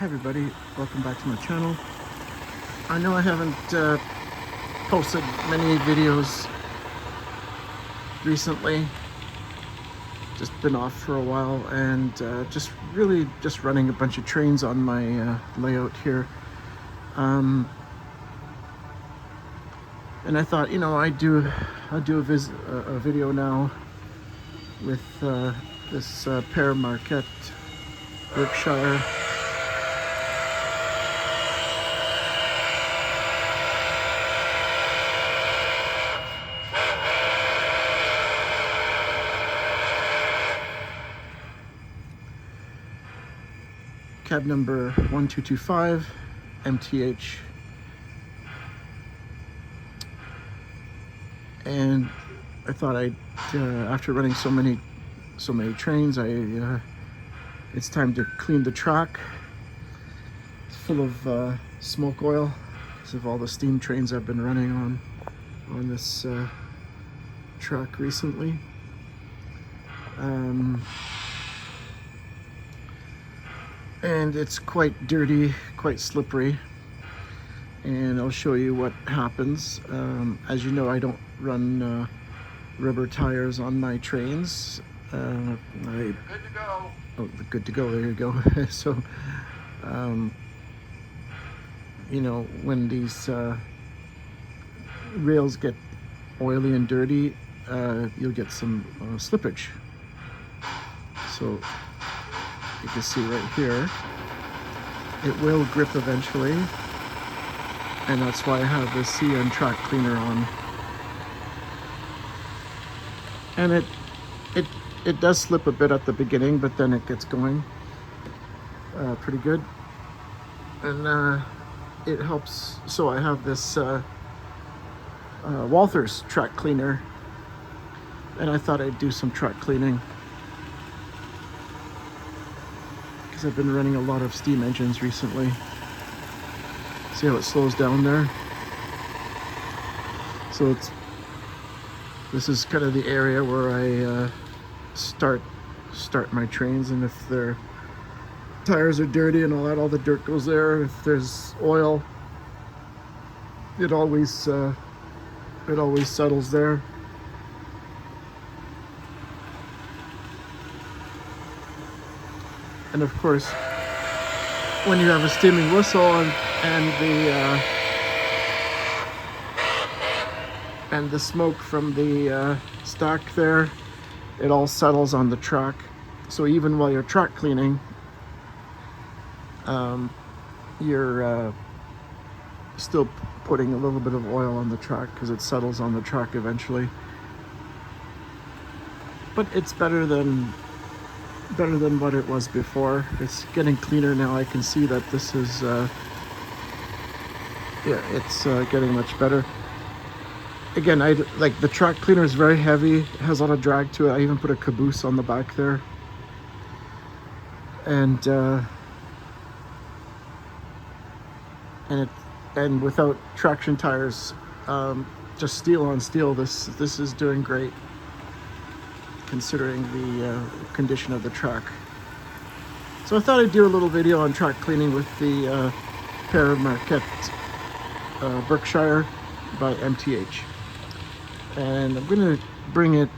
Hi everybody, welcome back to my channel. I know I haven't posted many videos recently, just been off for a while, and just running a bunch of trains on my layout here. And I thought, you know, I'll do a video now with this MTH Berkshire cab number 1225 MTH. And I thought after running so many trains, it's time to clean the track. It's full of smoke oil because of all the steam trains I've been running on this track recently. And it's quite dirty, quite slippery, and I'll show you what happens. As you know, I don't run rubber tires on my trains. Good to go. Oh, good to go, there you go. So, you know, when these rails get oily and dirty, you'll get some slippage. So, you can see right here, it will grip eventually, and that's why I have the CN track cleaner on. And it does slip a bit at the beginning, but then it gets going pretty good, and it helps. So I have this Walther's track cleaner, and I thought I'd do some track cleaning. I've been running a lot of steam engines recently. See how it slows down there? So this is kind of the area where I start my trains, and if their tires are dirty and all the dirt goes there. If there's oil, it always settles there. And of course, when you have a steaming whistle and the smoke from the stack there, it all settles on the track. So even while you're track cleaning, you're still putting a little bit of oil on the track because it settles on the track eventually. But it's better than what it was before. It's getting cleaner now. I can see that this is it's getting much better. Again, like the track cleaner is very heavy, it has a lot of drag to it. I even put a caboose on the back there, and without traction tires, just steel on steel, this is doing great, considering the condition of the track. So I thought I'd do a little video on track cleaning with the MTH Berkshire by MTH. And I'm gonna bring it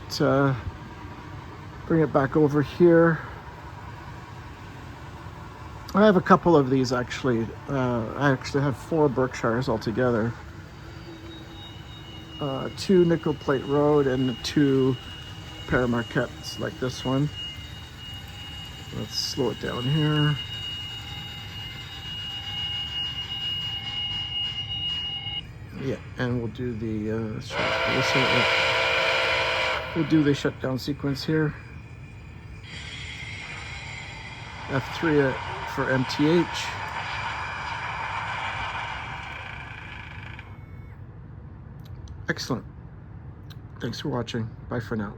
back over here. I have a couple of these actually. I actually have 4 Berkshires altogether. 2 nickel plate road and 2 MTHs like this one. Let's slow it down here. Yeah, and we'll do the we'll do the shutdown sequence here. F3 for MTH. Excellent. Thanks for watching. Bye for now.